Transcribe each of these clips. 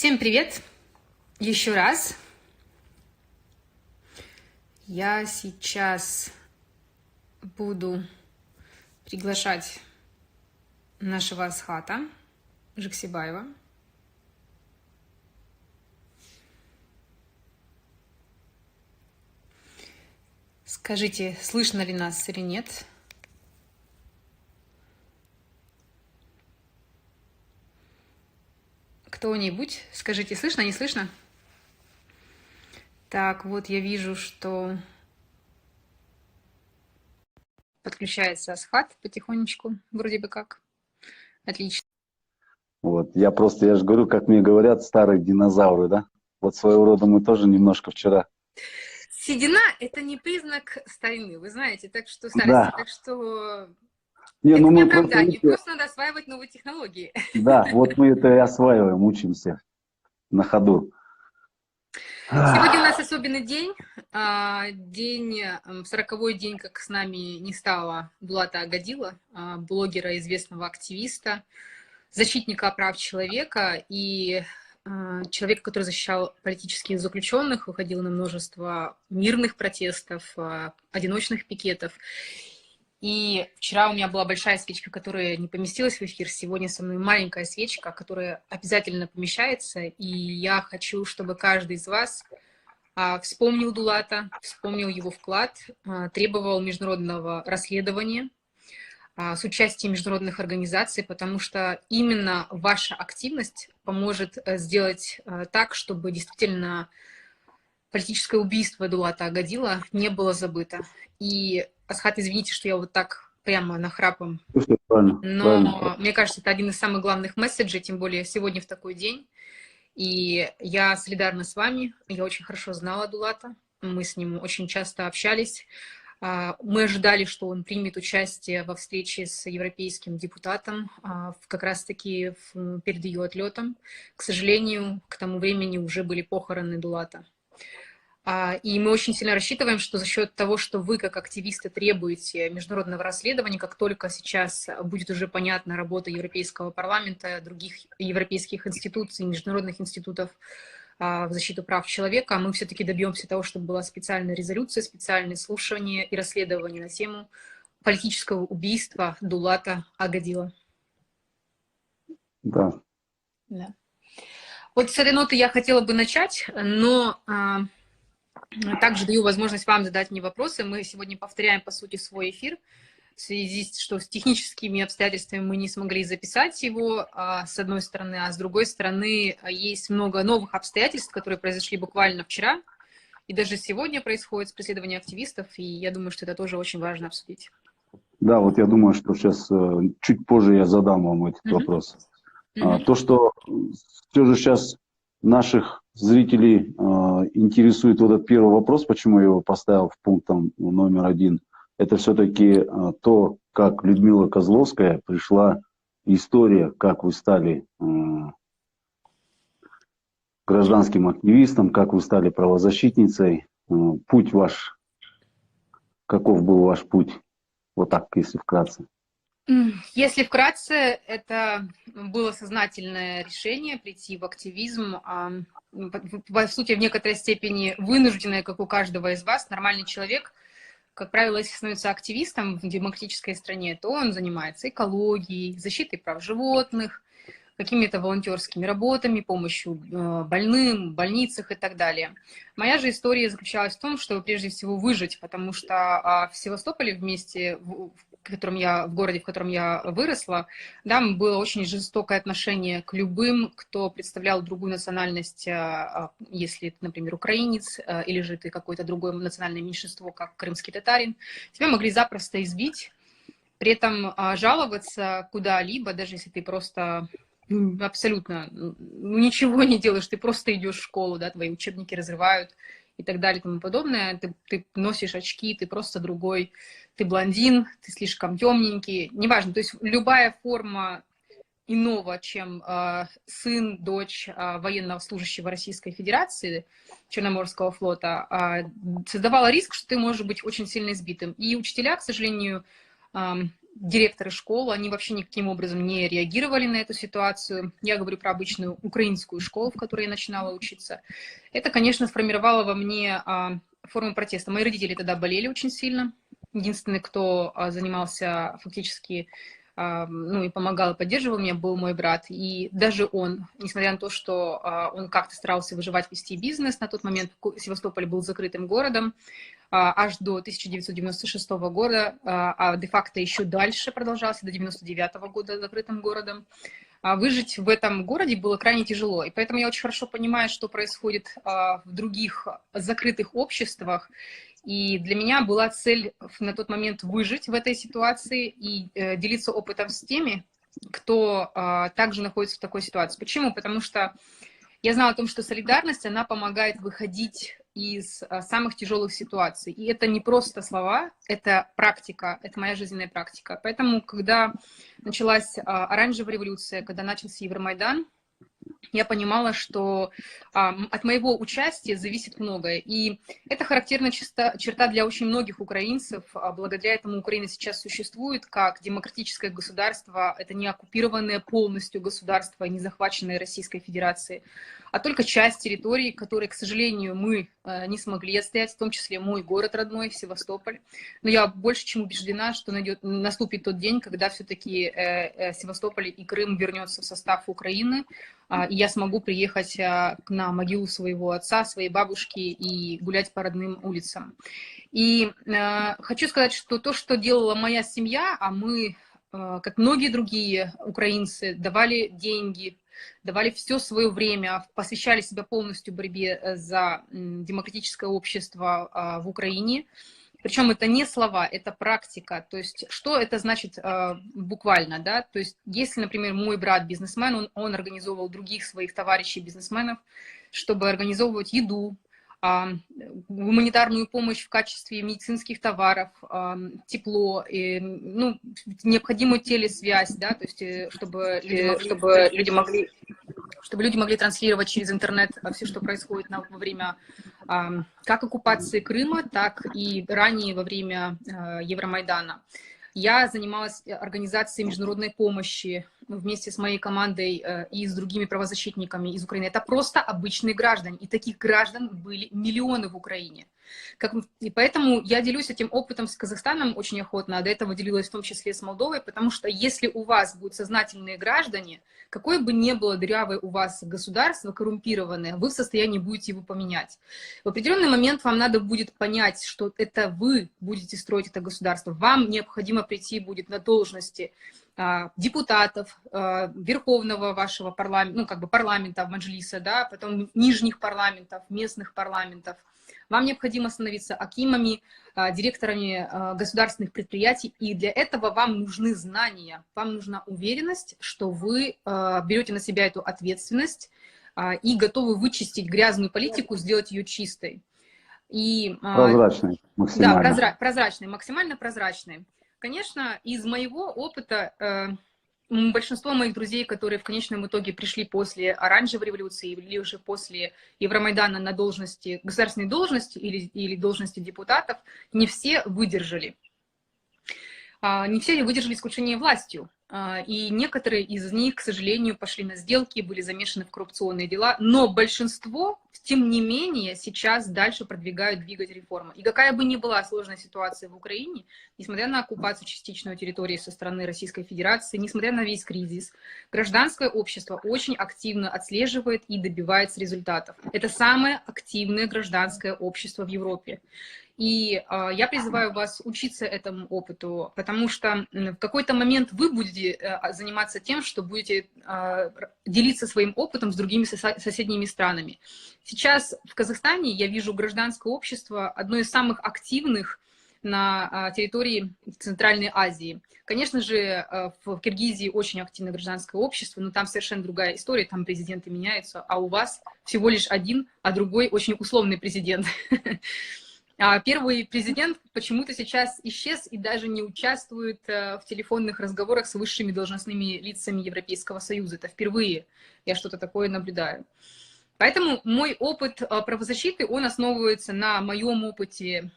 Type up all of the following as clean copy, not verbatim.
Всем привет! Еще раз. Я сейчас буду приглашать нашего Асхата Жаксибаева. Скажите, слышно ли нас или нет? Кто-нибудь, скажите, слышно, не слышно? Так, вот я вижу, что подключается Асхат потихонечку, вроде бы как. Отлично. Вот, я же говорю, как мне говорят, старые динозавры, да? Вот своего рода мы тоже немножко вчера. Седина – это не признак старины, вы знаете, так что старости, Да, так что не, это ну не мы просто, оправдание, видите, просто надо осваивать новые технологии. да, вот мы это и осваиваем, учимся на ходу. Сегодня у нас Ах, особенный день, день, 40-й день, как с нами не стало Булата Агадила, блогера, известного активиста, защитника прав человека и человека, который защищал политических заключенных, выходил на множество мирных протестов, одиночных пикетов. И вчера у меня была большая свечка, которая не поместилась в эфир. Сегодня со мной маленькая свечка, которая обязательно помещается. И я хочу, чтобы каждый из вас вспомнил Дулата, вспомнил его вклад, требовал международного расследования с участием международных организаций, потому что именно ваша активность поможет сделать так, чтобы действительно политическое убийство Дулата Агадила не было забыто. И, Асхат, извините, что я вот так прямо нахрапом, все правильно, правильно. но мне кажется, это один из самых главных месседжей, тем более сегодня в такой день. И я солидарна с вами, я очень хорошо знала Дулата, мы с ним очень часто общались. Мы ожидали, что он примет участие во встрече с европейским депутатом как раз-таки перед ее отлетом. К сожалению, к тому времени уже были похороны Дулата. И мы очень сильно рассчитываем, что за счет того, что вы, как активисты, требуете международного расследования, как только сейчас будет уже понятна работа Европейского парламента, других европейских институций, международных институтов в защиту прав человека, мы все-таки добьемся того, чтобы была специальная резолюция, специальное слушание и расследование на тему политического убийства Дулата Агадила. Да. Да. Вот с этой ноты я хотела бы начать, но также даю возможность вам задать мне вопросы. Мы сегодня повторяем, по сути, свой эфир в связи с, что с техническими обстоятельствами мы не смогли записать его, с одной стороны, а с другой стороны, есть много новых обстоятельств, которые произошли буквально вчера, и даже сегодня происходит преследование активистов, и я думаю, что это тоже очень важно обсудить. Да, вот я думаю, что сейчас чуть позже я задам вам этот вопрос. То, что все же сейчас наших зрителей интересует вот этот первый вопрос, почему я его поставил в пунктом номер 1, это все-таки то, как Людмила Козловская пришла, история, как вы стали гражданским активистом, как вы стали правозащитницей, путь ваш, каков был ваш путь, вот так, если вкратце. Если вкратце, это было сознательное решение прийти в активизм, по сути, в некоторой степени вынужденное, как у каждого из вас. Нормальный человек, как правило, если становится активистом в демократической стране, то он занимается экологией, защитой прав животных, какими-то волонтерскими работами, помощью больным, в больницах и так далее. Моя же история заключалась в том, чтобы прежде всего выжить, потому что в Севастополе вместе, в городе, в котором я выросла, да, было очень жестокое отношение к любым, кто представлял другую национальность, если ты, например, украинец, или же ты какое-то другое национальное меньшинство, как крымский татарин, тебя могли запросто избить, при этом жаловаться куда-либо, даже если ты просто абсолютно ничего не делаешь, ты просто идешь в школу, да, твои учебники разрывают и так далее и тому подобное, ты носишь очки, ты просто другой, ты блондин, ты слишком темненький, неважно, то есть любая форма иного, чем сын, дочь военного служащего Российской Федерации, Черноморского флота, создавала риск, что ты можешь быть очень сильно избитым. И учителя, к сожалению, директоры школ, они вообще никаким образом не реагировали на эту ситуацию. Я говорю про обычную украинскую школу, в которой я начинала учиться. Это, конечно, сформировало во мне форму протеста. Мои родители тогда болели очень сильно. Единственный, кто занимался фактически, ну, и помогал, и поддерживал меня, был мой брат. И даже он, несмотря на то, что он как-то старался выживать, вести бизнес, на тот момент Севастополь был закрытым городом, аж до 1996 года, а де-факто еще дальше продолжался, до 1999 года закрытым городом. Выжить в этом городе было крайне тяжело. И поэтому я очень хорошо понимаю, что происходит в других закрытых обществах. И для меня была цель на тот момент выжить в этой ситуации и делиться опытом с теми, кто также находится в такой ситуации. Почему? Потому что я знала о том, что солидарность, она помогает выходить из самых тяжелых ситуаций. И это не просто слова, это практика, это моя жизненная практика. Поэтому, когда началась оранжевая революция, когда начался Евромайдан, я понимала, что от моего участия зависит многое. И это характерная черта для очень многих украинцев. Благодаря этому Украина сейчас существует как демократическое государство. Это не оккупированное полностью государство, не захваченное Российской Федерацией, а только часть территории, которые, к сожалению, мы не смогли отстоять, в том числе мой город родной, Севастополь. Но я больше чем убеждена, что наступит тот день, когда все-таки Севастополь и Крым вернется в состав Украины, и я смогу приехать на могилу своего отца, своей бабушки и гулять по родным улицам. И хочу сказать, что то, что делала моя семья, а мы, как многие другие украинцы, давали деньги, давали все свое время, посвящали себя полностью борьбе за демократическое общество в Украине. Причем это не слова, это практика. То есть что это значит буквально, да? То есть если, например, мой брат бизнесмен, он организовывал других своих товарищей бизнесменов, чтобы организовывать еду, гуманитарную помощь в качестве медицинских товаров, тепло, ну, необходимую телесвязь, да, то есть чтобы люди могли транслировать через интернет все, что происходит во время как оккупации Крыма, так и ранее во время Евромайдана. Я занималась организацией международной помощи вместе с моей командой и с другими правозащитниками из Украины. Это просто обычные граждане, и таких граждан были миллионы в Украине. И поэтому я делюсь этим опытом с Казахстаном очень охотно, а до этого делилась в том числе с Молдовой, потому что если у вас будут сознательные граждане, какое бы ни было дырявое у вас государство, коррумпированное, вы в состоянии будете его поменять. В определенный момент вам надо будет понять, что это вы будете строить это государство. Вам необходимо прийти будет на должности депутатов, верховного вашего парламента, ну, как бы парламента, маджлиса, да, потом нижних парламентов, местных парламентов. Вам необходимо становиться акимами, директорами государственных предприятий, и для этого вам нужны знания, вам нужна уверенность, что вы берете на себя эту ответственность и готовы вычистить грязную политику, сделать ее чистой. И, прозрачной, максимально. Да, прозрачной, максимально прозрачной. Конечно, из моего опыта большинство моих друзей, которые в конечном итоге пришли после оранжевой революции или уже после Евромайдана на должности, государственные должности или должности депутатов, не все выдержали. Не все выдержали искушение властью. И некоторые из них, к сожалению, пошли на сделки, были замешаны в коррупционные дела, но большинство, тем не менее, сейчас дальше двигать реформы. И какая бы ни была сложная ситуация в Украине, несмотря на оккупацию частичной территории со стороны Российской Федерации, несмотря на весь кризис, гражданское общество очень активно отслеживает и добивается результатов. Это самое активное гражданское общество в Европе. И я призываю вас учиться этому опыту, потому что в какой-то момент вы будете заниматься тем, что будете делиться своим опытом с другими соседними странами. Сейчас в Казахстане я вижу гражданское общество одно из самых активных на территории Центральной Азии. Конечно же, в Киргизии очень активное гражданское общество, но там совершенно другая история, там президенты меняются, а у вас всего лишь один, а другой очень условный президент. Первый президент почему-то сейчас исчез и даже не участвует в телефонных разговорах с высшими должностными лицами Европейского Союза. Это впервые я что-то такое наблюдаю. Поэтому мой опыт правозащиты, он основывается на моем опыте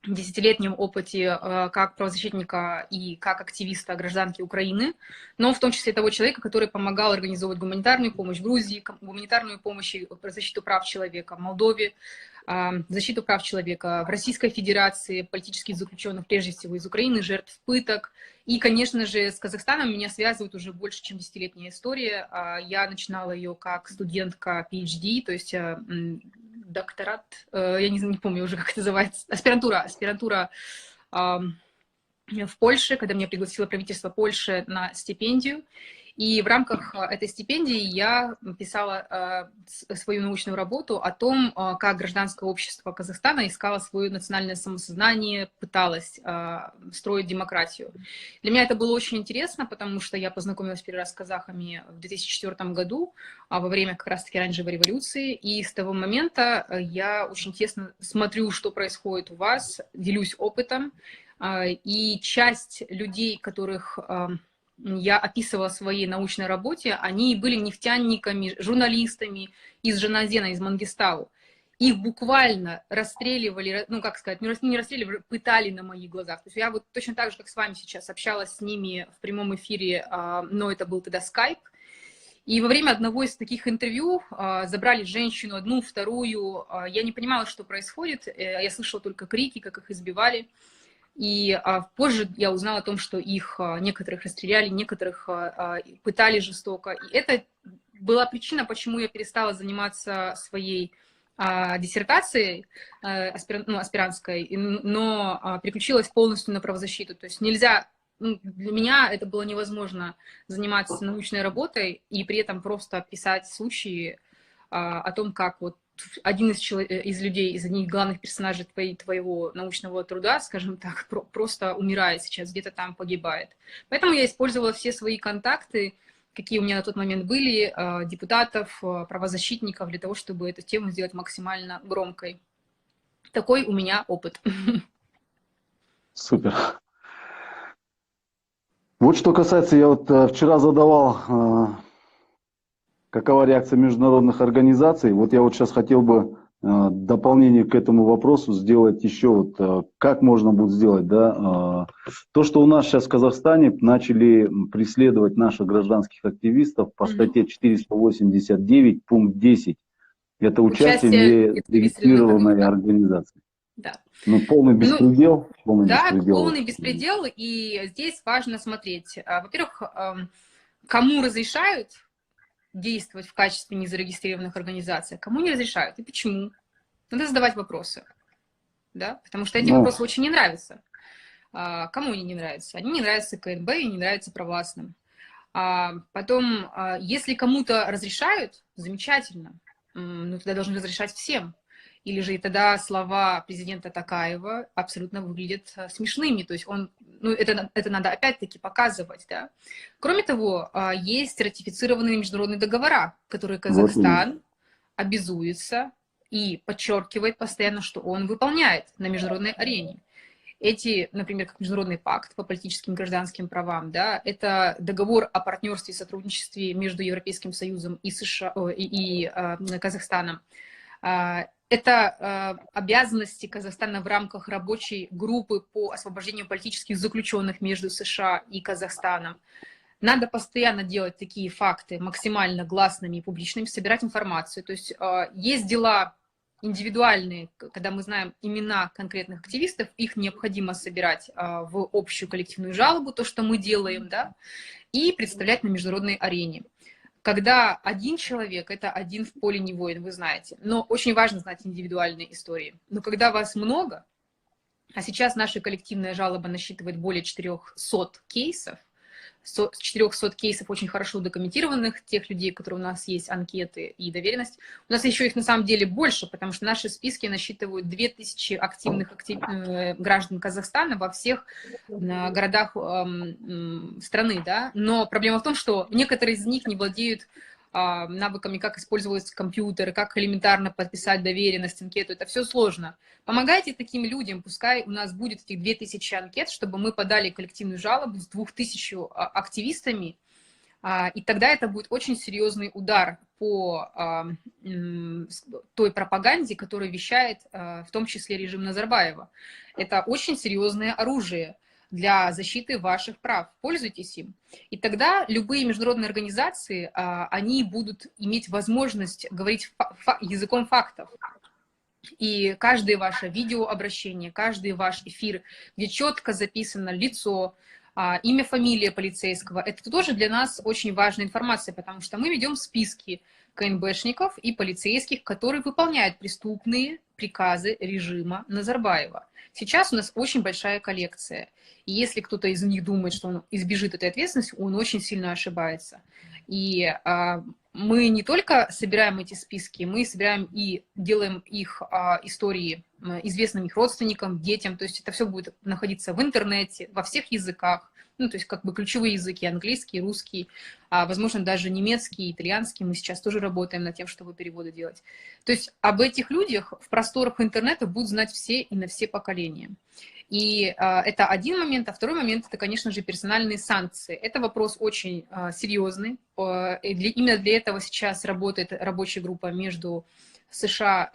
десятилетнем опыте как правозащитника и как активиста гражданки Украины, но в том числе того человека, который помогал организовывать гуманитарную помощь в Грузии, гуманитарную помощь и защиту прав человека в Молдове, защиту прав человека в Российской Федерации, политических заключенных, прежде всего из Украины, жертв пыток. И, конечно же, с Казахстаном меня связывает уже больше, чем десятилетняя история. Я начинала ее как студентка PhD, то есть докторат, я не помню уже, как это называется, аспирантура в Польше, когда меня пригласило правительство Польши на стипендию. И в рамках этой стипендии я писала свою научную работу о том, как гражданское общество Казахстана искало свое национальное самосознание, пыталось строить демократию. Для меня это было очень интересно, потому что я познакомилась первый раз с казахами в 2004 году, во время как раз-таки оранжевой революции. И с того момента я очень тесно смотрю, что происходит у вас, делюсь опытом. И часть людей, которых я описывала в своей научной работе, они были нефтяниками, журналистами из Жаназена, из Мангистау. Их буквально расстреливали, ну, как сказать, не расстреливали, пытали на моих глазах. То есть я вот точно так же, как с вами сейчас, общалась с ними в прямом эфире, но это был тогда скайп. И во время одного из таких интервью забрали женщину, одну, вторую. Я не понимала, что происходит. Я слышала только крики, как их избивали. И позже я узнала о том, что их некоторых расстреляли, некоторых пытали жестоко. И это была причина, почему я перестала заниматься своей диссертацией аспирантской, но переключилась полностью на правозащиту. То есть нельзя, для меня это было невозможно заниматься научной работой и при этом просто писать случаи о том, как вот один из людей, из одних главных персонажей твоего научного труда, скажем так, просто умирает сейчас, где-то там погибает. Поэтому я использовала все свои контакты, какие у меня на тот момент были, депутатов, правозащитников, для того, чтобы эту тему сделать максимально громкой. Такой у меня опыт. Супер. Вот что касается, я вот вчера задавал, какова реакция международных организаций. Вот я вот сейчас хотел бы дополнение к этому вопросу сделать еще, вот, как можно будет сделать, да, то, что у нас сейчас в Казахстане начали преследовать наших гражданских активистов по статье 489, пункт 10, это участие в нерегистрированной организации. Да. Ну, полный беспредел. Да, полный беспредел, и здесь важно смотреть. Во-первых, кому разрешают действовать в качестве незарегистрированных организаций, кому не разрешают и почему. Надо задавать вопросы, да, потому что эти вопросы очень не нравятся. Кому они не нравятся? Они не нравятся КНБ и не нравятся провластным. Потом, если кому-то разрешают, замечательно, но тогда должны разрешать всем. Или же и тогда слова президента Токаева абсолютно выглядят смешными. То есть это надо опять-таки показывать. Да? Кроме того, есть ратифицированные международные договора, которые Казахстан обязуется и подчеркивает постоянно, что он выполняет на международной арене. Эти, например, как Международный пакт по политическим и гражданским правам, да, это договор о партнерстве и сотрудничестве между Европейским Союзом и США и Казахстаном. Это обязанности Казахстана в рамках рабочей группы по освобождению политических заключенных между США и Казахстаном. Надо постоянно делать такие факты максимально гласными и публичными, собирать информацию. То есть есть дела индивидуальные, когда мы знаем имена конкретных активистов, их необходимо собирать в общую коллективную жалобу, то, что мы делаем, да, и представлять на международной арене. Когда один человек, это один в поле не воин, вы знаете. Но очень важно знать индивидуальные истории. Но когда вас много, а сейчас наша коллективная жалоба насчитывает более 400 кейсов, 400 кейсов очень хорошо документированных, тех людей, которые у нас есть, анкеты и доверенность. У нас еще их на самом деле больше, потому что наши списки насчитывают 2000 активных граждан Казахстана во всех городах страны. Да? Но проблема в том, что некоторые из них не владеют навыками, как использовать компьютер, как элементарно подписать доверенность, анкету. Это все сложно. Помогайте таким людям, пускай у нас будет этих 2000 анкет, чтобы мы подали коллективную жалобу с 2000 активистами, и тогда это будет очень серьезный удар по той пропаганде, которую вещает в том числе режим Назарбаева. Это очень серьезное оружие для защиты ваших прав. Пользуйтесь им. И тогда любые международные организации, они будут иметь возможность говорить языком фактов. И каждое ваше видеообращение, каждый ваш эфир, где четко записано лицо, имя, фамилия полицейского, это тоже для нас очень важная информация, потому что мы ведем списки КНБшников и полицейских, которые выполняют преступные приказы режима Назарбаева. Сейчас у нас очень большая коллекция. И если кто-то из них думает, что он избежит этой ответственности, он очень сильно ошибается. И мы не только собираем эти списки, мы собираем и делаем их истории известным их родственникам, детям. То есть это все будет находиться в интернете, во всех языках. Ну, то есть как бы ключевые языки: английский, русский, возможно, даже немецкий, итальянский. Мы сейчас тоже работаем над тем, чтобы переводы делать. То есть об этих людях в просторах интернета будут знать все и на все поколения. И это один момент, а второй момент — это, конечно же, персональные санкции. Это вопрос очень серьезный. Именно для этого сейчас работает рабочая группа между США